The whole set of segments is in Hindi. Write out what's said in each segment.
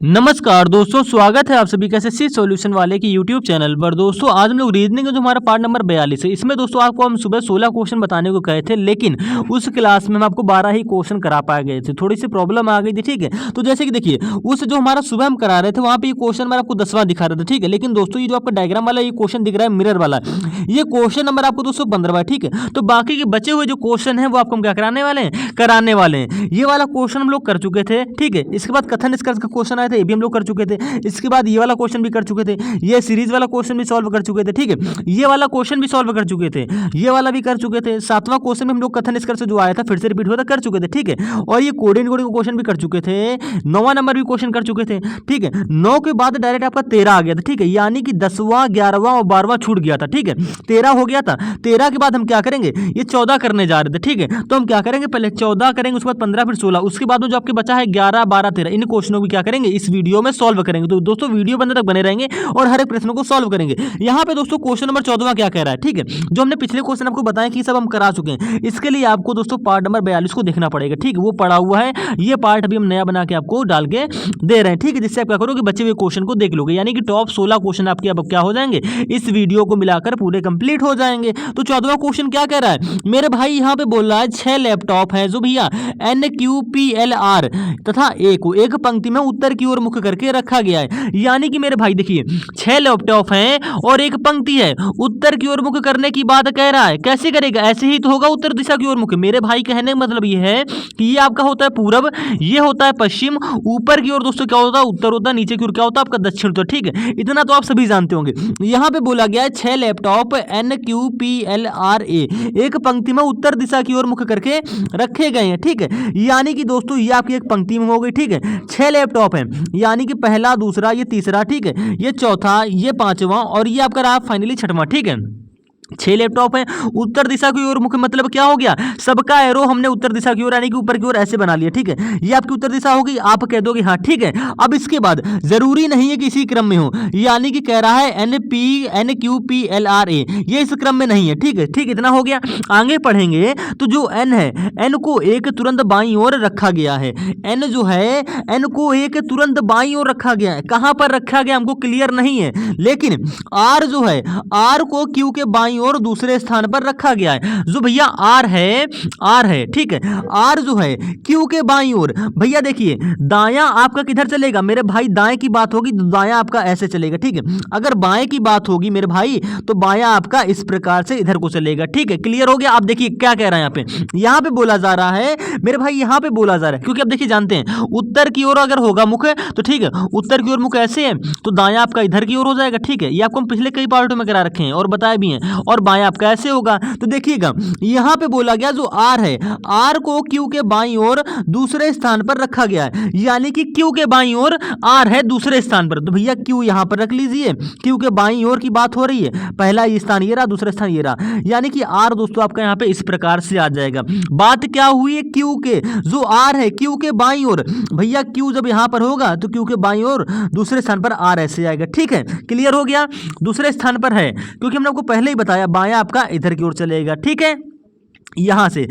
नमस्कार दोस्तों, स्वागत है आप सभी का एसएससी सॉल्यूशन वाले की यूट्यूब चैनल पर। दोस्तों आज हम लोग रीजनिंग जो हमारा पार्ट नंबर 42 है, इसमें दोस्तों आपको हम सुबह 16 क्वेश्चन बताने को कहे थे, लेकिन उस क्लास में हम आपको 12 ही क्वेश्चन करा पाए गए थे। थोड़ी सी प्रॉब्लम आ गई थी, ठीक है। तो जैसे कि देखिए, उस जो हमारा सुबह हम करा रहे थे वहाँ पे ये क्वेश्चन नंबर आपको 10वां दिखा रहे थे, ठीक है। लेकिन दोस्तों ये जो आपका डायग्राम वाला ये क्वेश्चन दिख रहा है मिरर वाला, ये क्वेश्चन नंबर आपको दोस्तों 15वां है, ठीक है। तो बाकी के बचे हुए जो क्वेश्चन है वो आपको हम क्या कराने वाले हैं, कराने वाले हैं। ये वाला क्वेश्चन हम लोग कर चुके थे, ठीक है। इसके बाद कथन निष्कर्ष का क्वेश्चन आया था, ये भी हम लोग कर चुके थे। इसके बाद ये वाला क्वेश्चन भी कर चुके थे, ये सीरीज वाला क्वेश्चन भी सॉल्व कर चुके थे, ठीक है। ये वाला क्वेश्चन भी सॉल्व कर चुके थे, ये वाला भी कर चुके थे। 7वां क्वेश्चन में हम लोग कथन निष्कर्ष जो आया था फिर से रिपीट हुआ था, कर चुके थे, ठीक है। और ये कोडिंग क्वेश्चन भी कर चुके थे। 9वां नंबर भी क्वेश्चन कर चुके थे, ठीक है। 9 के बाद डायरेक्ट आपका 13 आ गया था, ठीक है। यानी कि 10वां 11वां और 12वां छूट गया था, ठीक है। 13 हो गया था। 13 के बाद हम क्या करेंगे, ये 14 करने जा रहे थे, ठीक है। तो हम क्या करेंगे, पहले 14 करेंगे, उसके बाद 15, फिर 16, उसके बाद में जो आपके बचा है 11 12 13, इन क्वेश्चनों को क्या करेंगे, इस वीडियो में सॉल्व करेंगे। तो दोस्तों वीडियो बंद तक बने रहेंगे और हर एक प्रश्न को सॉल्व करेंगे। यहाँ पे दोस्तों क्वेश्चन नंबर 14वां क्या कह रहा है, ठीक है। जो हमने पिछले क्वेश्चन आपको बताया कि सब हम करा चुके हैं, इसके लिए आपको दोस्तों पार्ट नंबर 42 को देखना पड़ेगा, ठीक है। वो पड़ा हुआ है, ये पार्ट अभी हम नया बना के आपको डाल के दे रहे हैं, ठीक है। जिससे आप क्या करोगे, बचे हुए क्वेश्चन को देख लोगे, यानी कि टॉप 16 क्वेश्चन आपके अब क्या हो जाएंगे, इस वीडियो को मिलाकर पूरे कंप्लीट हो जाएंगे। तो 14वां क्वेश्चन क्या कह रहा है मेरे भाई, यहाँ पे बोल रहा है 6 लैपटॉप है जो भैया NQPLR तथा ए को एक पंक्ति में उत्तर की ओर मुख करके रखा गया है। यानी कि मेरे भाई देखिए, 6 लैपटॉप हैं और एक पंक्ति है, उत्तर की ओर मुख करने की बात कह रहा है। कैसे करेगा, ऐसे ही तो होगा, उत्तर दिशा की ओर मुख। मेरे भाई कहने का मतलब ये है कि ये आपका होता है पूरब, ये होता है पश्चिम, ऊपर की ओर दोस्तों क्या होता है, उत्तर होता है, नीचे की ओर क्या होता है आपका दक्षिण होता है, ठीक है। इतना तो आप सभी जानते होंगे। यहाँ पे बोला गया है 6 लैपटॉप NQPLRA एक पंक्ति में उत्तर दिशा की ओर मुख करके रखे गए हैं, ठीक है। यानी कि दोस्तों ये आपकी एक पंक्ति में हो गई, ठीक है। 6 लैपटॉप हैं, यानी कि पहला, दूसरा, ये तीसरा, ठीक है, ये चौथा, ये 5वां और ये आपका रहा फाइनली 6वां, ठीक है। 6 लैपटॉप है, उत्तर दिशा की ओर मुख्य मतलब क्या हो गया, सबका एरो हमने उत्तर दिशा की ओर यानी कि ऊपर की ओर ऐसे बना लिया, ठीक है। ये आपकी उत्तर दिशा होगी, आप कह दोगे हाँ ठीक है। अब इसके बाद जरूरी नहीं है कि इसी क्रम में हो, यानी कि कह रहा है NQPLRA ये इस क्रम में नहीं है, ठीक है। ठीक, इतना हो गया। आगे पढ़ेंगे तो जो N है, N को एक तुरंत बाईं ओर रखा गया है। N जो है, N को एक तुरंत बाईं ओर रखा गया है। कहां पर रखा गया हमको क्लियर नहीं है, लेकिन R जो है, R को Q के बाईं और दूसरे स्थान पर रखा गया है। जो भैया R है, ठीक है। R जो है Q के बाईं ओर, भैया देखिए दायां आपका किधर चलेगा मेरे भाई, दाएं की बात होगी तो दायां आपका ऐसे चलेगा, ठीक है। अगर बाएं की बात होगी मेरे भाई तो बायां आपका इस प्रकार से इधर को चलेगा, ठीक है। क्लियर हो गया। आप देखिए क्या कह रहा है यहाँ पे बोला जा रहा है मेरे भाई, यहाँ पे बोला जा रहा है, क्योंकि आप देखिए जानते हैं उत्तर की ओर अगर होगा मुख तो ठीक है, उत्तर की ओर मुख ऐसे है तो दायां आपका इधर की ओर हो जाएगा, ठीक है। ये आपको हम पिछले कई पार्टों में करा रखे हैं और बताए भी हैं। और बायां आपका ऐसे होगा। तो देखिएगा यहां पे बोला गया जो R है, R को Q के बाईं ओर दूसरे स्थान पर रखा गया है, यानी कि Q के बाईं ओर R है दूसरे स्थान पर। तो भैया Q यहां पर रख लीजिए, Q के बाईं ओर की बात हो रही है, पहला ये स्थान ये रहा, दूसरा स्थान ये रहा, यानी कि R दोस्तों आपका यहां पे इस प्रकार से आ जाएगा। बात क्या हुई है, Q के जो R है Q के बाईं ओर, भैया Q जब यहां पर होगा तो Q के बाईं ओर दूसरे स्थान पर R ऐसे आएगा, ठीक है। क्लियर हो गया, दूसरे स्थान पर है क्योंकि हमने आपको पहले ही बताया बायां आपका इधर की ओर चलेगा, ठीक है, यहां से।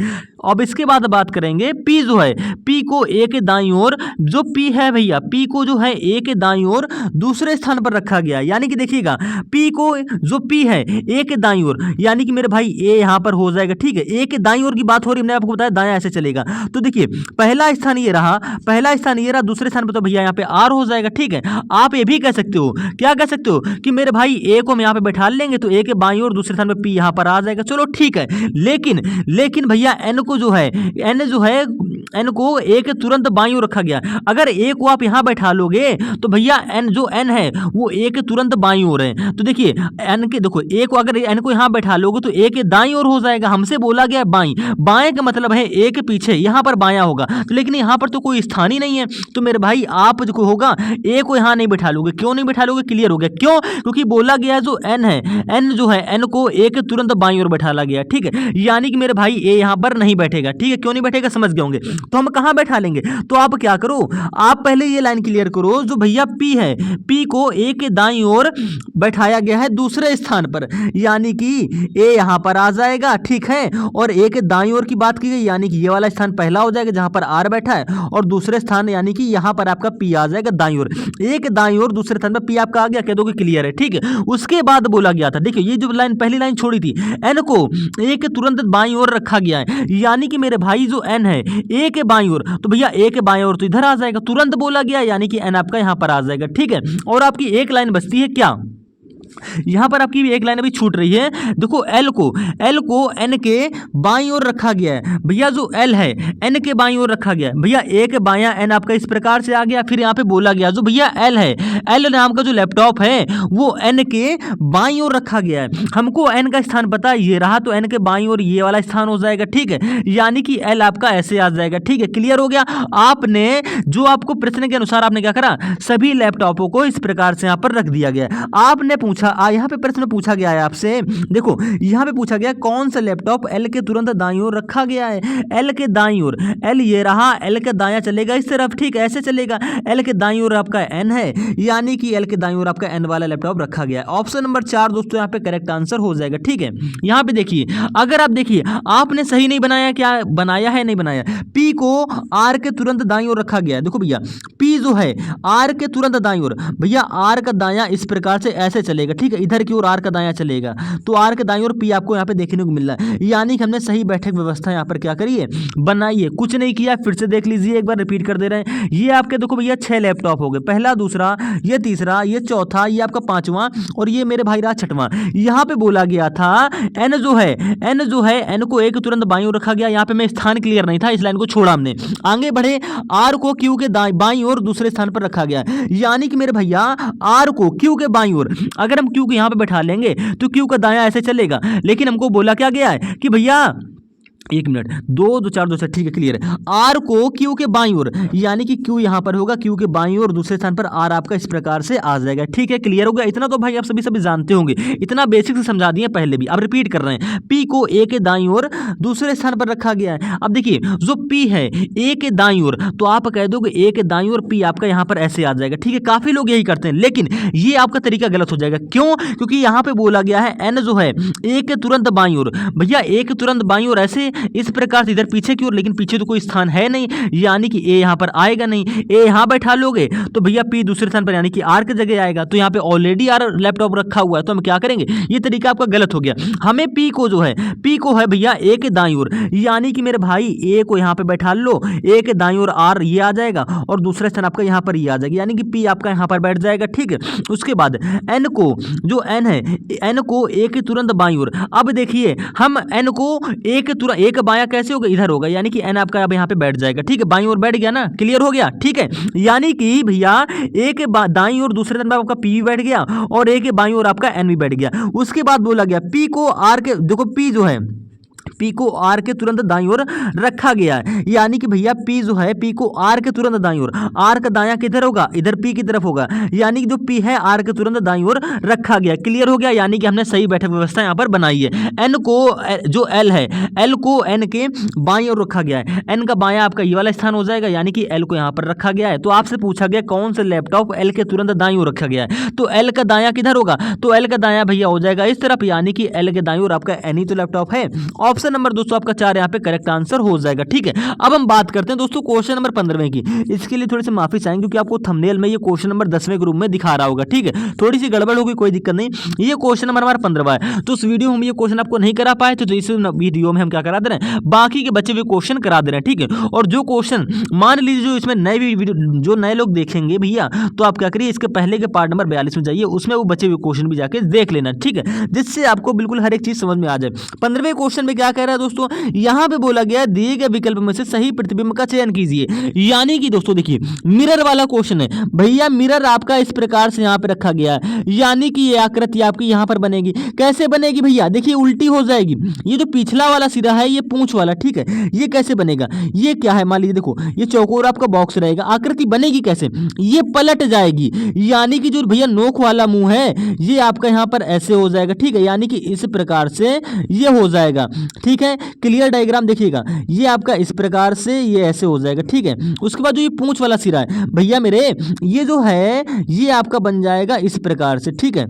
अब इसके बाद बात करेंगे P जो है, P को A के दाईं ओर, जो P है भैया, P को जो है A के दाईं ओर दूसरे स्थान पर रखा गया, यानी कि देखिएगा P को जो P है A के दाईं ओर, यानी कि मेरे भाई A यहां पर हो जाएगा, ठीक है। A के दाईं ओर की बात हो रही है, मैंने आपको बताया दायां ऐसे चलेगा। तो देखिए पहला स्थान ये रहा, पहला स्थान ये रहा, दूसरे स्थान पर तो भैया यहाँ पे R हो जाएगा, ठीक है। आप ये भी कह सकते हो, क्या कह सकते हो कि मेरे भाई A को हम यहाँ पे बैठा लेंगे तो A के बाईं ओर दूसरे स्थान पर P यहाँ पर आ जाएगा, चलो ठीक है। लेकिन भैया N को जो है, N को A के तुरंत बाईं ओर रखा गया। अगर A को आप यहाँ बैठा लोगे तो भैया N है वो A के तुरंत बाईं ओर है। तो देखिए N के देखो A को अगर N को यहाँ बैठा लोगे तो A के दाईं ओर हो जाएगा। हमसे बोला गया बाईं, बाएं का मतलब है A के पीछे, यहाँ पर बायां होगा। तो लेकिन यहाँ पर तो कोई स्थान ही नहीं है, तो मेरे भाई आप जो होगा A को यहाँ नहीं बैठा लोगे। क्यों नहीं बैठा लोगे, क्लियर हो गया क्यों, क्योंकि बोला गया जो N है, N जो है N को A के तुरंत बाईं ओर बैठा गया, ठीक है। यानी कि मेरे भाई ए यहाँ पर नहीं बैठेगा, ठीक है, क्यों नहीं बैठेगा समझ गए होंगे। तो हम कहाँ बैठा लेंगे, तो आप क्या करो, आप पहले ये लाइन क्लियर करो, जो भैया पी है, पी को ए के दाईं ओर बैठाया गया है दूसरे स्थान पर, यानी कि ए यहाँ पर आ जाएगा, ठीक है, और ए के दाईं ओर की बात की गई, यानी कि ये वाला स्थान पहला हो जाएगा जहां पर आर बैठा है, और दूसरे स्थान यानी कि यहाँ पर आपका पी आ जाएगा दाईं ओर, ए के दाईं ओर दूसरे स्थान पर पी आपका आ गया, कह दो कि क्लियर है, ठीक है। उसके बाद बोला गया था, देखिए ये जो लाइन पहली लाइन छोड़ी थी, एन को ए के तुरंत बाईं ओर रखा गया है, यानी कि मेरे भाई जो एन है ए के बाईं ओर, तो भैया ए के बाईं ओर तो इधर आ जाएगा, तुरंत बोला गया यानी कि एन आपका यहाँ पर आ जाएगा, ठीक है। और आपकी एक लाइन बचती है क्या, यहां पर आपकी एक लाइन अभी छूट रही है, देखो एल को एन के बाईं ओर रखा गया है, भैया जो एल है एन के बाईं ओर रखा गया है, भैया ए के बायां एन आपका इस प्रकार से आ गया, फिर यहाँ पे बोला गया जो भैया एल है, एल नाम का जो लैपटॉप है वो एन के बाईं ओर रखा गया है, हमको एन का स्थान पता है ये रहा, तो एन के बाईं ओर ये वाला स्थान हो जाएगा, ठीक है, यानी कि एल आपका ऐसे आ जाएगा, ठीक है, क्लियर हो गया। आपने जो आपको प्रश्न के अनुसार आपने क्या करा, सभी लैपटॉपों को इस प्रकार से यहाँ पर रख दिया गया है। आपने पूछा यहाँ पे प्रश्न पूछा गया है आपसे, देखो यहाँ पे पूछा गया कौन सा लैपटॉप एल के तुरंत दाईं ओर रखा गया है, एल के दाईं ओर, एल ये रहा, एल के दायां चलेगा इस तरफ, ठीक ऐसे चलेगा, एल के दाईं ओर आपका एन है, यानी कि एल के दाईं ओर आपका एन वाला लैपटॉप रखा गया है। ऑप्शन नंबर 4 दोस्तों यहाँ पे करेक्ट आंसर हो जाएगा, ठीक है। यहाँ पे देखिए, अगर आप देखिए आपने सही नहीं बनाया, क्या बनाया है नहीं बनाया, पी को आर के तुरंत दाईं ओर रखा गया है, देखो भैया पी जो है आर के तुरंत दाईं ओर, भैया आर का दायां इस प्रकार से ऐसे चलेगा, ठीक है, इधर की ओर आर का दायां चलेगा, तो आर के दाईं ओर पी आपको यहाँ पे देखने को मिल रहा है, यानी कि हमने सही बैठक व्यवस्था यहाँ पर क्या करिए बनाइए, कुछ नहीं किया, फिर से देख लीजिए, एक बार रिपीट कर दे रहे हैं। ये आपके देखो भैया 6 लैपटॉप हो गए, पहला, दूसरा, ये तीसरा, ये चौथा, ये आपका 5वां, और ये मेरे भाई रहा 6वां। यहाँ पे बोला गया था एन जो है एन को एक तुरंत बाईं ओर रखा गया, यहाँ पे मैं स्थान क्लियर नहीं था, इस लाइन को छोड़ा हमने, आगे बढ़े, आर को क्यू के बाईं ओर दूसरे स्थान पर रखा गया, यानी कि मेरे भैया आर को क्यू के बाईं ओर, अगर हम क्यू को यहाँ पे बैठा लेंगे तो क्यू का दायां ऐसे चलेगा, लेकिन हमको बोला क्या गया है कि भैया 1 मिनट 2 2 4 2 ठीक है, क्लियर है, आर को क्यू के बाईं ओर, यानी कि क्यू यहाँ पर होगा, क्यू के बाईं ओर दूसरे स्थान पर आर आपका इस प्रकार से आ जाएगा, ठीक है, क्लियर हो गया। इतना तो भाई आप सभी जानते होंगे, इतना बेसिक से समझा दिए पहले भी, अब रिपीट कर रहे हैं, पी को ए के दाईं ओर दूसरे स्थान पर रखा गया है। अब देखिए जो पी है ए के दाईं ओर, तो आप कह दोगे ए के दाईं ओर पी आपका यहाँ पर ऐसे आ जाएगा, ठीक है, काफी लोग यही करते हैं, लेकिन ये आपका तरीका गलत हो जाएगा, क्यों, क्योंकि यहाँ पे बोला गया है एन जो है ए के तुरंत बाईं ओर, भैया ए के तुरंत बाईं ओर ऐसे इस प्रकार से इधर पीछे की ओर, लेकिन पीछे तो कोई स्थान है नहीं, यानी कि ए यहाँ पर आएगा नहीं, ए यहाँ बैठा लोगे तो भैया पी दूसरे स्थान पर यानी कि आर की जगह आएगा, तो यहाँ पे ऑलरेडी आर लैपटॉप रखा हुआ है, तो हम क्या करेंगे, ये तरीका आपका गलत हो गया। हमें पी को है भैया ए के दाईं ओर, यानी कि मेरे भाई ए को यहाँ पे बैठा लो, ए के दाईं ओर आर ये आ जाएगा, और दूसरा स्थान आपका यहाँ पर ये आ जाएगा, यानी कि पी आपका यहाँ पर बैठ जाएगा, ठीक है। उसके बाद एन को, जो एन है एन को ए के तुरंत बाईं ओर, अब देखिए हम एन को ए के बायां कैसे होगा, इधर होगा, यानी कि एन आपका अब यहाँ पे बैठ जाएगा, ठीक है, बाईं ओर बैठ गया ना, क्लियर हो गया, ठीक है, यानी कि भैया ए के दाईं ओर दूसरे स्थान पर आपका पी भी बैठ गया, और ए के बाईं ओर आपका एन भी बैठ गया। उसके बाद बोला गया पी को आर के, देखो पी जो है पी को आर के तुरंत दाईं ओर रखा गया है, यानी कि भैया पी जो है पी को आर के तुरंत दाईं ओर, आर का दायां किधर होगा, इधर पी की तरफ होगा, यानी कि जो पी है आर के तुरंत दाईं ओर रखा गया, क्लियर हो गया, यानी कि हमने सही बैठक व्यवस्था यहाँ पर बनाई है। एन को, जो एल है एल को एन के बाईं ओर रखा गया है, एन का बायां आपका ये वाला स्थान हो जाएगा, यानी कि एल को यहाँ पर रखा गया है। तो आपसे पूछा गया कौन सा लैपटॉप एल के तुरंत दाईं ओर रखा गया है, तो एल का दायां किधर होगा, तो एल का दायां भैया हो जाएगा इस तरफ, यानी कि एल के दाईं ओर आपका एन ही तो लैपटॉप है। ऑप्शन नंबर दोस्तों आपका 4 यहाँ पे करेक्ट आंसर हो जाएगा, ठीक है। अब हम बात करते हैं दोस्तों क्वेश्चन नंबर 15वें की, इसके लिए थोड़ी सी माफी चाहेंगे क्योंकि आपको थंबनेल में ये क्वेश्चन नंबर 10वें ग्रुप में दिखा रहा होगा, ठीक है, थोड़ी सी गड़बड़ होगी, कोई दिक्कत नहीं, ये क्वेश्चन नंबर हमारा 15वां है। तो इस वीडियो में हम ये क्वेश्चन आपको नहीं करा पाए, तो इस वीडियो में हम क्या करा दे रहे हैं, बाकी के बच्चे हुए क्वेश्चन करा दे रहे हैं, ठीक है। और जो क्वेश्चन मान लीजिए जो इसमें नए वीडियो जो नए लोग देखेंगे भैया, तो आप क्या करिए इसके पहले के पार्ट नंबर 42 में जाइए, उसमें वो बचे हुए क्वेश्चन भी जाके देख लेना, ठीक है, जिससे आपको बिल्कुल हर एक चीज समझ में आ जाए। 15वें क्वेश्चन में क्या कह रहा है दोस्तों, यहाँ पे बोला गया दिए गए विकल्प में से सही प्रतिबिंब का चयन कीजिए, यानी कि दोस्तों देखिए मिरर वाला क्वेश्चन है भैया, मिरर आपका इस प्रकार से यहाँ पे रखा गया है, यानी कि ये आकृति आपकी यहाँ पर बनेगी, कैसे बनेगी भैया, देखिए उल्टी हो जाएगी, ये जो पिछला वाला सिरा है ये पूंछ वाला, ठीक है, ये कैसे बनेगा, ये क्या है मान लीजिए देखो ये चौकोर आपका बॉक्स रहेगा, आकृति बनेगी कैसे, ये पलट जाएगी, यानी कि जो भैया नोक वाला मुंह है ये आपका यहाँ पर ऐसे हो जाएगा, ठीक है, यानी कि इस प्रकार से ये हो जाएगा, ठीक है। क्लियर डायग्राम देखिएगा, ये आपका इस प्रकार से ये ऐसे हो जाएगा, ठीक है। उसके बाद जो ये पूंछ वाला सिरा है भैया मेरे, ये जो है ये आपका बन जाएगा इस प्रकार से, ठीक है।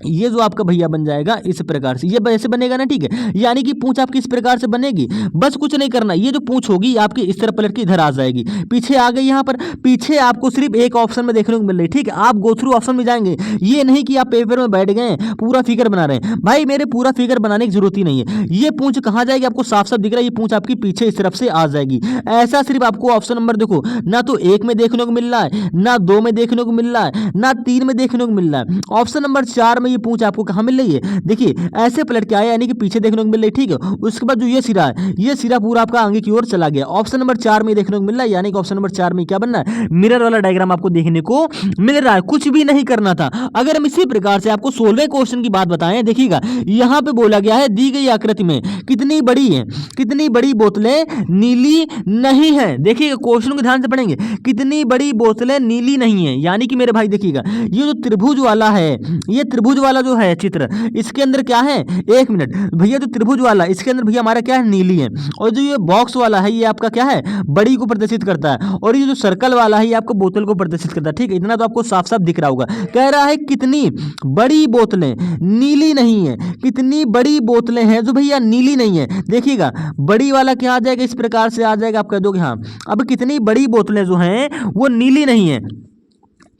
ये जो आपका भैया बन जाएगा इस प्रकार से, ये ऐसे बनेगा ना, ठीक है। यानी कि पूंछ आपकी इस प्रकार से बनेगी, बस कुछ नहीं करना, ये जो पूंछ होगी आपकी इस तरफ पलट के इधर आ जाएगी, पीछे आ गई। यहाँ पर पीछे आपको सिर्फ एक ऑप्शन में देखने को मिल रही, ठीक है। आप गो थ्रू ऑप्शन में जाएंगे, ये नहीं कि आप पेपर में बैठ गए पूरा फिगर बना रहे हैं। भाई मेरे पूरा फिगर बनाने की जरूरत ही नहीं है। ये पूंछ कहाँ जाएगी आपको साफ साफ दिख रहा है, ये पूंछ आपकी पीछे इस तरफ से आ जाएगी। ऐसा सिर्फ आपको ऑप्शन नंबर देखो ना तो 1 में देखने को मिल रहा है, ना 2 में देखने को मिल रहा है, ना 3 में देखने को मिल रहा है। ऑप्शन नंबर 4 में ये पूंछ आपको कहाँ मिल रही है, देखिए ऐसे पलट के आया, यानी कि पीछे देखने को मिल रही है, ठीक है। उसके बाद जो ये सिरा है, ये सिरा पूरा आपका आगे की ओर चला गया। ऑप्शन नंबर 4 में देखने को मिल रहा है, यानी कि ऑप्शन नंबर 4 में क्या बनना है, मिरर वाला डायग्राम आपको देखने को मिल रहा है। कुछ भी नहीं करना था। अगर हम इसी प्रकार से आपको 16वें क्वेश्चन की बात बताएं, देखिएगा यहां पे बोला गया है दी गई आकृति में कितनी बड़ी है, कितनी बड़ी बोतलें नीली नहीं है। देखिएगा क्वेश्चन को ध्यान से पढ़ेंगे, कितनी बड़ी बोतलें नीली नहीं है, यानी कि मेरे भाई देखिएगा ये जो त्रिभुज वाला है, ये त्रिभुज वाला जो है चित्र, इसके अंदर क्या है, 1 मिनट भैया, जो त्रिभुज वाला इसके अंदर भैया हमारा क्या है, नीली है। और जो ये बॉक्स वाला है ये आपका क्या है, बड़ी को प्रदर्शित करता है। और ये जो सर्कल वाला है ये आपको बोतल को प्रदर्शित करता है, ठीक है। इतना तो आपको साफ साफ दिख रहा होगा। कह रहा है कितनी बड़ी बोतलें नीली नहीं है, कितनी बड़ी बोतलें हैं जो भैया नीली नहीं है। देखिएगा बड़ी वाला क्या आ जाएगा, इस प्रकार से आ जाएगा, आप कह दोगे हाँ। अब कितनी बड़ी बोतलें जो हैं वो नीली नहीं है,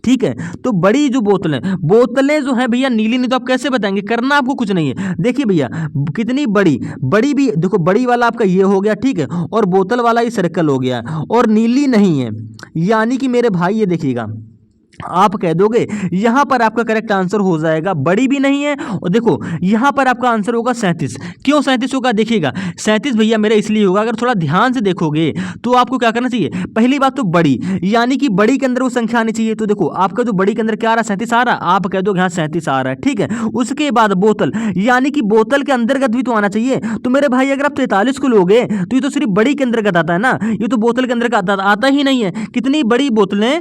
ठीक है। तो बड़ी जो बोतलें जो हैं भैया नीली नहीं, तो आप कैसे बताएंगे, करना आपको कुछ नहीं है। देखिए भैया कितनी बड़ी, बड़ी भी देखो, बड़ी वाला आपका ये हो गया, ठीक है, और बोतल वाला ये सर्कल हो गया, और नीली नहीं है, यानी कि मेरे भाई ये देखिएगा आप कह दोगे यहां पर आपका करेक्ट आंसर हो जाएगा बड़ी भी नहीं है। और देखो यहां पर आपका आंसर होगा 37। क्यों 37 होगा, देखिएगा 37 भैया मेरा इसलिए होगा, अगर थोड़ा ध्यान से देखोगे तो आपको क्या करना चाहिए, पहली बात तो बड़ी, यानी कि बड़ी के अंदर वो संख्या आनी चाहिए। तो देखो आपका जो बड़ी के अंदर क्या आ रहा है, 37 आ रहा है, आप कह दोगे हाँ 37 आ रहा है, ठीक है। उसके बाद बोतल, यानी कि बोतल के अंतर्गत भी तो आना चाहिए। तो मेरे भाई अगर आप 43 को लोगे तो ये तो सिर्फ बड़ी के अंतर्गत आता है ना, ये तो बोतल के अंदर आता ही नहीं है। कितनी बड़ी बोतलें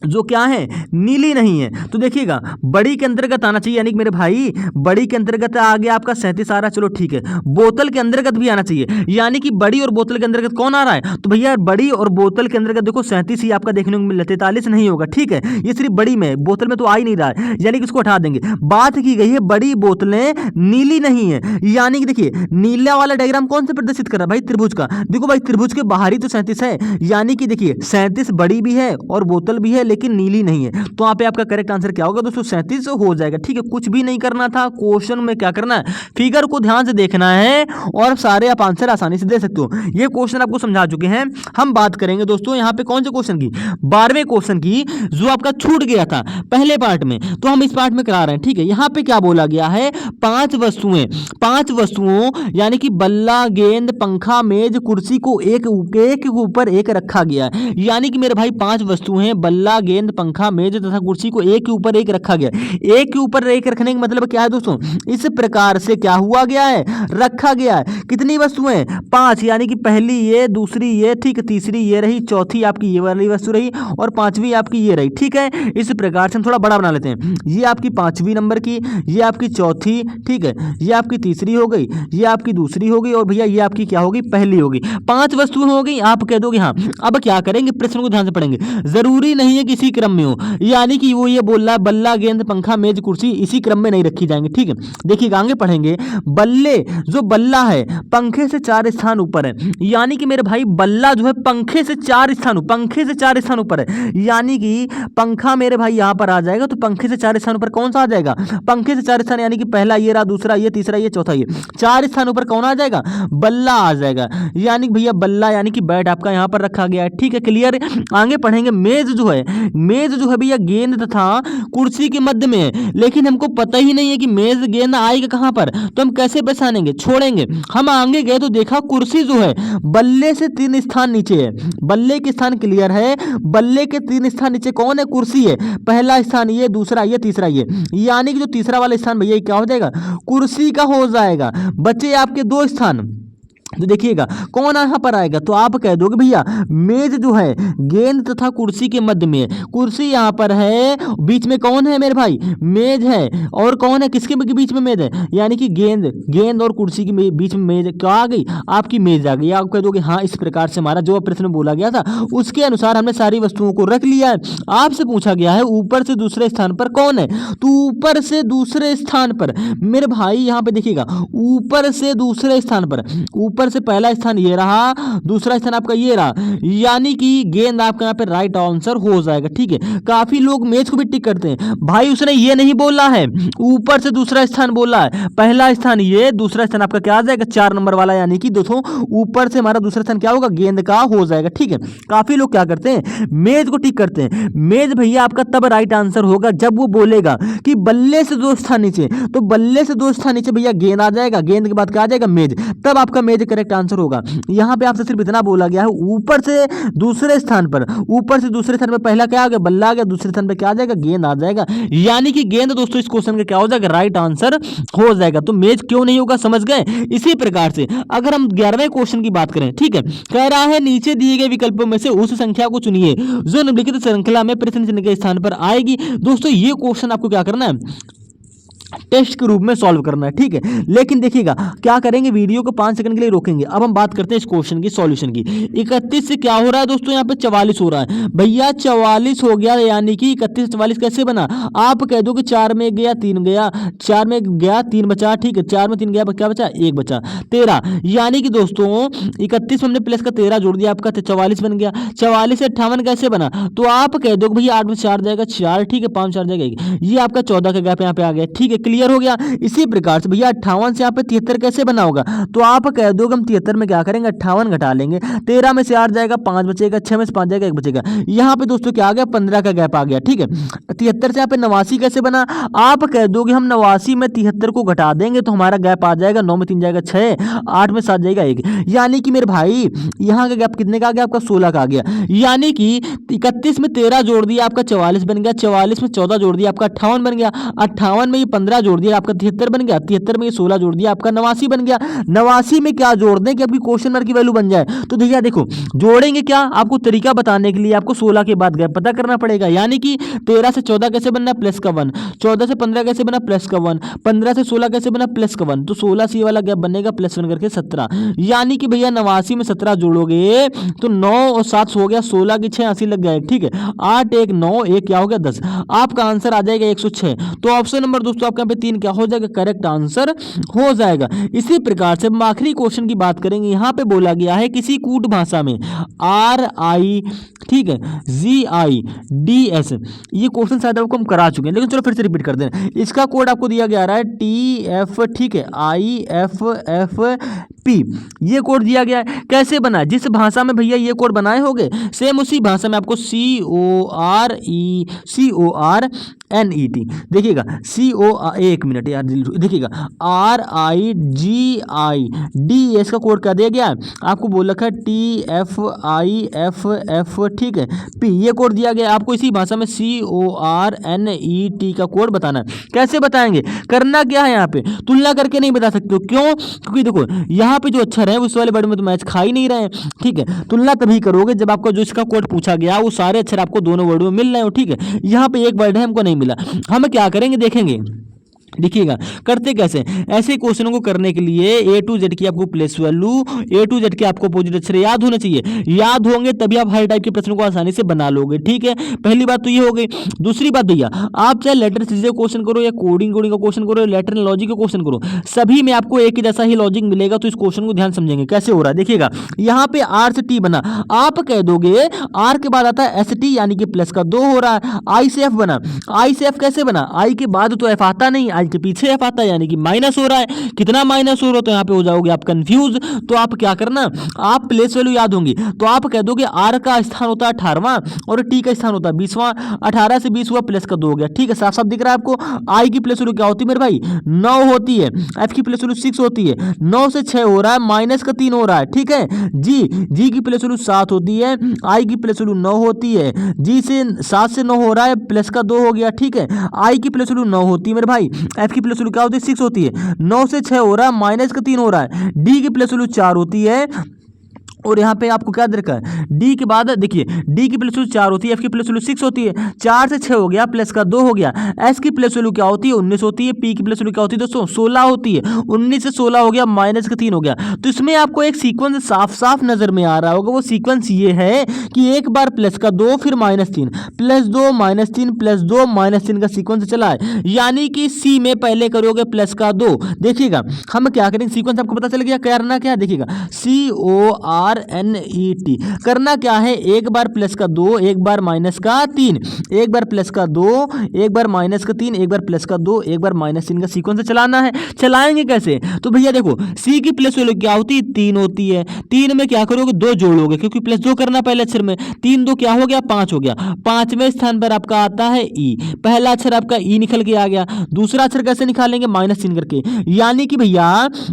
जो क्या है, नीली नहीं है। तो देखिएगा बड़ी के अंतर्गत आना चाहिए, यानी कि मेरे भाई बड़ी के अंतर्गत आ गया आपका 37 आ रहा है, चलो ठीक है। बोतल के अंतर्गत भी आना चाहिए, यानी कि बड़ी और बोतल के अंतर्गत कौन आ रहा है, तो भैया बड़ी और बोतल के अंतर्गत देखो 37 ही आपका देखने को मिल रहा है, 43 नहीं होगा, ठीक है। ये सिर्फ बड़ी में, बोतल में तो आ ही नहीं रहा है, यानी कि इसको हटा देंगे। बात की गई है बड़ी बोतलें नीली नहीं है, यानी कि देखिए नीला वाला डायग्राम कौन से प्रदर्शित कर रहा है भाई, त्रिभुज का। देखो भाई त्रिभुज के बाहरी तो 37 है, यानी कि देखिए 37 बड़ी भी है और बोतल भी है, लेकिन नीली नहीं है। तो यहाँ पे आपका करेक्ट आंसर क्या होगा दोस्तों, 37 हो जाएगा, ठीक है। कुछ भी नहीं करना था, क्वेश्चन में क्या करना है, फिगर को ध्यान से देखना है और सारे आप आंसर आसानी से दे सकते हो। ये क्वेश्चन आपको समझा चुके हैं। हम बात करेंगे दोस्तों यहाँ पे कौन से क्वेश्चन की, 12वें क्वेश्चन की, जो आपका छूट गया था पहले पार्ट में, तो हम इस पार्ट में करा रहे हैं, ठीक है। यहाँ पे क्या बोला गया है, 5 वस्तुओं यानी कि बल्ला, गेंद, पंखा, मेज, कुर्सी को एक के ऊपर एक रखा गया है। यानी कि मेरे भाई 5 वस्तुएं, बल्ला, गेंद, पंखा, मेज तथा कुर्सी को एक के ऊपर एक रखा गया। एक के ऊपर एक रखने का मतलब क्या है दोस्तों, इस प्रकार से क्या हुआ गया है, रखा गया है। कितनी वस्तुएं, 5, यानी कि पहली ये, दूसरी ये, ठीक है, तीसरी ये रही, चौथी आपकी ये वाली वस्तु रही और 5वीं आपकी ये रही, ठीक है। इस प्रकार से हम थोड़ा बड़ा बना लेते हैं। ये आपकी 5वीं नंबर की, ये आपकी चौथी, ठीक है, ये आपकी तीसरी हो गई, ये आपकी दूसरी हो गई और भैया ये आपकी क्या होगी, पहली होगी। 5 वस्तुएं हो गई, आप कह दोगे हाँ। अब क्या करेंगे, प्रश्न को ध्यान से पढ़ेंगे, जरूरी नहीं है किसी क्रम में हो, यानी कि वो ये बोल रहा है बल्ला, गेंद, पंखा, मेज, कुर्सी इसी क्रम में नहीं रखी जाएंगे, ठीक है। देखिएगा आगे पढ़ेंगे, बल्ले, जो बल्ला है पंखे से 4 स्थान ऊपर है, यानी कि मेरे भाई बल्ला जो है पंखे से 4 स्थान ऊपर है, यानी कि पंखा मेरे भाई यहाँ पर आ जाएगा। तो पंखे से 4 स्थान ऊपर कौन सा आ जाएगा, पंखे से 4 स्थान, यानी कि पहला ये रहा, दूसरा ये, तीसरा ये, चौथा ये, 4 स्थान ऊपर कौन आ जाएगा, बल्ला आ जाएगा। यानी कि भैया बल्ला यानी कि बैट आपका यहाँ पर रखा गया है, ठीक है, क्लियर। आगे पढ़ेंगे, मेज जो है भैया गेंद तथा कुर्सी के मध्य में है, लेकिन हमको पता ही नहीं है कि मेज गेंद आएगा कहां पर, तो हम कैसे पहचानेंगे, छोड़ेंगे। हम आगे गए तो देखा कुर्सी जो है बल्ले से 3 स्थान नीचे है, बल्ले के स्थान क्लियर है, बल्ले के 3 स्थान नीचे कौन है, कुर्सी है। पहला स्थान ये, दूसरा ये, तीसरा ये, यानी कि जो तीसरा वाला स्थान भैया क्या हो जाएगा, कुर्सी का हो जाएगा। बचे आपके 2 स्थान, तो देखिएगा कौन यहाँ पर आएगा, तो आप कह दोगे भैया मेज जो है गेंद तथा कुर्सी के मध्य में है। कुर्सी यहाँ पर है, बीच में कौन है मेरे भाई, मेज है। और कौन है, किसके बीच में मेज है, यानी कि गेंद और कुर्सी के बीच में मेज क्या आ गई, आपकी मेज आ गई। आप कह दोगे हाँ इस प्रकार से हमारा जो प्रश्न में बोला गया था उसके अनुसार हमने सारी वस्तुओं को रख लिया है। आपसे पूछा गया है ऊपर से दूसरे स्थान पर कौन है, तो ऊपर से दूसरे स्थान पर मेरे भाई यहाँ पे देखिएगा ऊपर से दूसरे स्थान पर, ऊपर से पहला स्थान ये रहा, दूसरा स्थान आपका ये रहा, यानी कि गेंद आपका यहाँ पे राइट आंसर हो जाएगा। ठीक है, काफी लोग मेज को भी टिक करते हैं, भाई उसने ये नहीं बोला है, ऊपर से दूसरा स्थान बोला है, पहला स्थान ये, दूसरा स्थान आपका क्या आ जाएगा 4 नंबर वाला, यानी कि दोस्तों ऊपर से हमारा दूसरा स्थान क्या होगा, गेंद का हो जाएगा। ठीक है, काफी लोग क्या करते हैं मेज को टिक करते हैं। मेज भैया आपका तब राइट आंसर होगा जब वो बोलेगा कि बल्ले से 2 स्थान नीचे, तो बल्ले से 2 स्थान नीचे भैया गेंद आ जाएगा, गेंद के बाद क्या आ जाएगा मेज, तब आपका मेज करेक्ट आंसर होगा। यहाँ पे आपसे सिर्फ इतना बोला गया है ऊपर से दूसरे स्थान पर, ऊपर से दूसरे स्थान पर पहला क्या आ गया, बल्ला आ गया, दूसरे स्थान पर क्या आ जाएगा, गेंद आ जाएगा, यानी कि गेंद दोस्तों इस क्वेश्चन का क्या हो जाएगा, राइट आंसर हो जाएगा। तो मेज क्यों नहीं होगा, समझ गए। इसी प्रकार से अगर हम 11वें क्वेश्चन की बात करें, ठीक है, कह रहा है नीचे दिए गए विकल्पों में से उस संख्या को चुनिए जो निम्नलिखित श्रृंखला में प्रश्न चिन्ह के स्थान पर आएगी। दोस्तों ये क्वेश्चन आपको क्या करना है, टेस्ट के रूप में सॉल्व करना है। ठीक है, लेकिन देखिएगा क्या करेंगे, वीडियो को 5 सेकंड के लिए रोकेंगे। अब हम बात करते हैं इस क्वेश्चन की सॉल्यूशन की। 31 से क्या हो रहा है दोस्तों, यहाँ पे 44 हो रहा है भैया, 44 हो गया, यानी कि 31 से 44 कैसे बना, आप कह दो कि 4 में गया 3 गया, 4 में गया 3 बचा, ठीक है, 4 में 3 गया क्या बचा, 1 बचा, 13, यानी कि दोस्तों 31 में हमने प्लस का 13 जोड़ दिया, आपका 44 बन गया। 44 से 58 कैसे बना, तो आप कह दो भैया 8 में 4 जाएगा 4, ठीक है, 5 4 जाएगा 1, ये आपका 14 का गैप यहाँ पे आ गया। ठीक है, क्लियर हो गया। इसी प्रकार से भैया 58 से यहाँ पे 73 कैसे बना होगा, तो आप कह दो हम 73 में क्या करेंगे, 58 घटा लेंगे, 13 में से 8 जाएगा 5 बचेगा, 6 में से 5 जाएगा 1 बचेगा, यहाँ पे दोस्तों क्या आ गया 15 का गैप आ गया। ठीक है, 73 से यहाँ पे 89 कैसे बना, आप कह दोगे हम 89 में 73 को घटा देंगे तो हमारा गैप आ जाएगा, 9 में 3 जाएगा 6, 8 में 7 जाएगा 1, यानी कि मेरे भाई यहाँ का गैप कितने का आ गया, आपका 16 का आ गया, यानी कि 31 में 13 जोड़ दिया आपका 44 बन गया, 44 में 14 जोड़ दिया आपका 58 बन गया, 58 में ये 15 जोड़ दिया आपका 73 बन गया, 73 में ये 16 जोड़ दिया आपका 89 बन गया। 89 में क्या जोड़ दें कि आपकी क्वेश्चन मार्क की वैल्यू बन जाए, तो भैया देखो जोड़ेंगे क्या, आपको तरीका बताने के लिए आपको 16 के बाद गैप पता करना पड़ेगा, यानी कि 13 से 14 कैसे बनना, प्लस का 1, 14 से 15 कैसे बना, प्लस का 1, 15 से 16 कैसे बना, प्लस का 1, तो 16 से ये वाला गैप बनेगा प्लस 1 करके 17, यानी कि भैया 89 में 17 जोड़ोगे तो 9 और 7 हो गया 16 की 6 80 लग गया, ठीक है, 8 1 9 1 क्या हो गया 10, आपका आंसर आ जाएगा 106। तो ऑप्शन नंबर दोस्तों आपके यहाँ पे 3 क्या हो जाएगा, करेक्ट आंसर हो जाएगा। इसी प्रकार से हम आखिरी क्वेश्चन की बात करेंगे। यहाँ पे बोला गया है किसी कूट भाषा में RI, ठीक है, GIDS, ये क्वेश्चन शायद आपको हम करा चुके हैं, लेकिन चलो फिर से रिपीट कर दें। इसका कोड आपको दिया गया रहा है TF, ठीक है, IFFP, ये कोड दिया गया है। कैसे बना, जिस भाषा में भैया ये कोड बनाए होंगे सेम उसी भाषा में आपको CORNET, देखिएगा एक मिनट यार, देखिएगा RIGIDS का कोड क्या दिया गया है, आपको बोल रखा है TFIFF, ठीक है, P, ये कोड दिया गया है। आपको इसी भाषा में CORNET का कोड बताना है। कैसे बताएंगे, करना क्या है, यहाँ पे तुलना करके नहीं बता सकते हो, क्यों, क्योंकि देखो यहाँ पे जो अक्षर है उस वाले वर्ड में तो मैच खा ही नहीं रहे हैं, ठीक है, तुलना तभी करोगे जब आपका जो इसका कोड पूछा गया वो सारे अक्षर आपको दोनों वर्ड में मिल रहे हो, ठीक है, यहाँ पे एक वर्ड है हमको नहीं मिला, हम क्या करेंगे देखेंगे, देखिएगा करते कैसे, ऐसे क्वेश्चनों को करने के लिए A to Z की आपको place value, A to Z के आपको अपोजिट अक्षर याद होने चाहिए, याद होंगे तभी आप हर टाइप के प्रश्न को आसानी से बना लोगे, ठीक है, पहली बात तो ये हो गई। दूसरी बात भैया आप चाहे लेटर सीरीज क्वेश्चन करो या कोडिंग का क्वेश्चन करो, लेटर लॉजिक का क्वेश्चन करो, सभी में आपको एक ही जैसा ही लॉजिक मिलेगा। तो इस क्वेश्चन को ध्यान समझेंगे कैसे हो रहा है, देखिएगा यहाँ पे R से T बना, आप कह दोगे R के बाद आता है ST, यानी कि प्लस का 2 हो रहा है। I से F बना, I से F कैसे बना, I के बाद तो F आता नहीं, I के पीछे F आता है, यानी कि माइनस हो रहा है, कितना माइनस हो रहा है, तो यहाँ पे हो जाओगे आप कंफ्यूज। तो आप क्या करना, आप प्लेस वैल्यू याद होंगी, तो आप कह दोगे R का स्थान होता है 18वां और T का स्थान होता है 20वां, 18 से 20 हुआ प्लस का 2 हो गया, ठीक है, साफ साफ दिख रहा है आपको। I की प्लेस वैल्यू क्या होती है मेरे भाई, 9 होती है, F की प्लेस वैल्यू 6 होती है, 9 से 6 हो रहा है, माइनस का 3 हो रहा है, ठीक है। G की प्लेस वैल्यू 7 होती है, I की प्लेस वैल्यू 9 होती है, G से 7 से 9 हो रहा है, प्लस का 2 हो गया, ठीक है। I की प्लेस वैल्यू 9 होती है मेरे भाई, एफ की प्लस वैल्यू क्या होती है 6 होती है। 9 से 6 हो रहा है, माइनस का 3 हो रहा है। डी की प्लस वैल्यू 4 होती है और यहाँ पे आपको क्या दे रखा है, डी के बाद देखिए डी की प्लस वैल्यू 4 होती है, एफ की प्लस वैल्यू 6 होती है। 4 से 6 हो गया, प्लस का 2 हो गया। एस की प्लस वैल्यू क्या होती है 19 होती है। पी की प्लस वैल्यू क्या होती है दोस्तों 16 होती है। 19 से 16 हो गया, माइनस का 3 हो गया। तो इसमें आपको एक सीक्वेंस साफ साफ नजर में आ रहा होगा। वो सीक्वेंस ये है कि एक बार प्लस का 2 फिर -3, +2 -3 +2 -3 का सीक्वेंस चला है। यानी कि सी में पहले करोगे प्लस का 2, देखिएगा हम क्या करेंगे, सीक्वेंस आपको पता चल गया, करना क्या है देखिएगा, CORNET करना क्या है, एक बार प्लस का 2, एक बार माइनस का 3, एक बार प्लस का 2, एक बार माइनस का 3, एक बार प्लस का 2, एक बार -3 का सीक्वेंस से चलाना है। चलाएंगे कैसे, तो भैया देखो सी की प्लस वैल्यू क्या होती है 3 होती है। 3 में क्या करोगे 2 जोड़ोगे, क्योंकि प्लस 2 करना पहले अक्षर में। 3 2 क्या हो गया 5 हो गया। 5वें स्थान पर आपका आता है ई, पहला अक्षर आपका ई निकल के आ गया। दूसरा अक्षर कैसे निकालेंगे, -3 करके। यानी कि भैया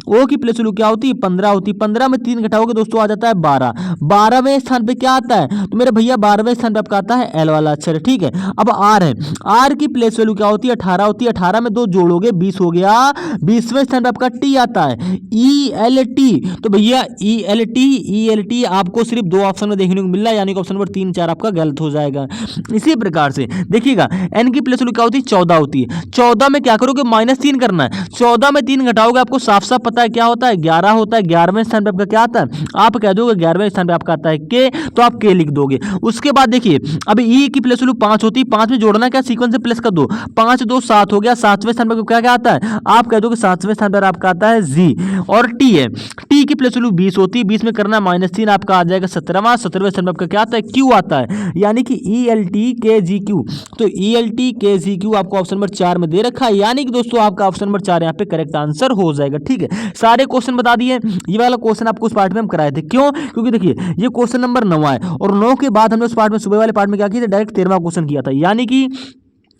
ओ की प्लस वैल्यू क्या होती है 15 होती है। 15 में 3 घटाओगे दोस्तों आ जाता है 12। 12वें स्थान पे क्या आता है, तो मेरे भैया 12वें स्थान पे आपका आता है एल वाला अक्षर, ठीक है। अब आर है, आर की प्लेस वैल्यू क्या होती है 18 होती है। 18 में 2 जोड़ोगे 20 हो गया। 20वें स्थान पे आपका टी आता है, ई एल टी। तो भैया ई एल टी आपको सिर्फ 2 ऑप्शन में देखने को मिल रहा है, यानी कि ऑप्शन नंबर 3 4 आपका गलत हो जाएगा। इसी प्रकार से देखिएगा एन की प्लेस वैल्यू क्या होती है 14 होती है। 14 में क्या करोगे -3 करना है। 14 में 3 घटाओगे आपको साफ साफ पता है क्या होता है 11 होता है। 11वें स्थान पे आपका क्या आता है, आप कह दोगे 11वें स्थान पे आपका आता है के, तो आप के लिख दोगे। उसके बाद देखिए अब ई की प्लस वैल्यू 5 होती है। 5 में जोड़ना क्या, सीक्वेंस से प्लस का 2, 5 2 7 हो गया। 7वें स्थान पर क्या क्या आता है, आप कह दोगे 7वें स्थान पर आपका आता है जी। और टी है, टी की प्लस वैल्यू 20 होती है। 20 में करना -3 आपका आ जाएगा 17वां। 17वें स्थान पर आपका क्या आता है क्यू आता है, यानी कि ई एल टी के जी क्यू। तो ई एल टी के जी क्यू आपको ऑप्शन नंबर 4 में दे रखा है, यानी कि दोस्तों आपका ऑप्शन नंबर 4 यहाँ पे करेक्ट आंसर हो जाएगा, ठीक है। सारे क्वेश्चन बता दिए। ये वाला क्वेश्चन आपको उस पार्ट में हम कराए थे, क्यों, क्योंकि देखिए ये क्वेश्चन नंबर 9 है और 9 के बाद हमने उस पार्ट में सुबह वाले पार्ट में क्या किया था, डायरेक्ट 13वां क्वेश्चन किया था। यानी कि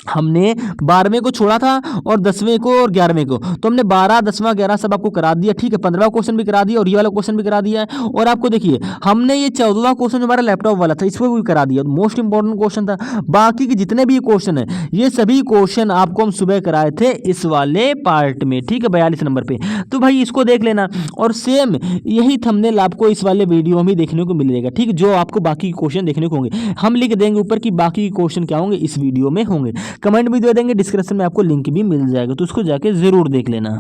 हमने 12वें को छोड़ा था और 10वें को और 11वें को, तो हमने 12 10वां 11 सब आपको करा दिया, ठीक है। 15वां क्वेश्चन भी करा दिया और ये वाला क्वेश्चन भी करा दिया है। और आपको देखिए हमने ये 14वां क्वेश्चन हमारा लैपटॉप वाला था, इसमें भी करा दिया, मोस्ट इंपॉर्टेंट क्वेश्चन था। बाकी के जितने भी क्वेश्चन है ये सभी क्वेश्चन आपको हम सुबह कराए थे इस वाले पार्ट में, ठीक है, 42 नंबर पे। तो भाई इसको देख लेना और सेम यही थंबनेल आपको इस वाले वीडियो में देखने को मिलेगा, ठीक, जो आपको बाकी क्वेश्चन देखने को होंगे। हम लिख देंगे ऊपर कि बाकी क्वेश्चन क्या होंगे इस वीडियो में होंगे। कमेंट भी दे देंगे, डिस्क्रिप्शन में आपको लिंक भी मिल जाएगा, तो उसको जाके जरूर देख लेना।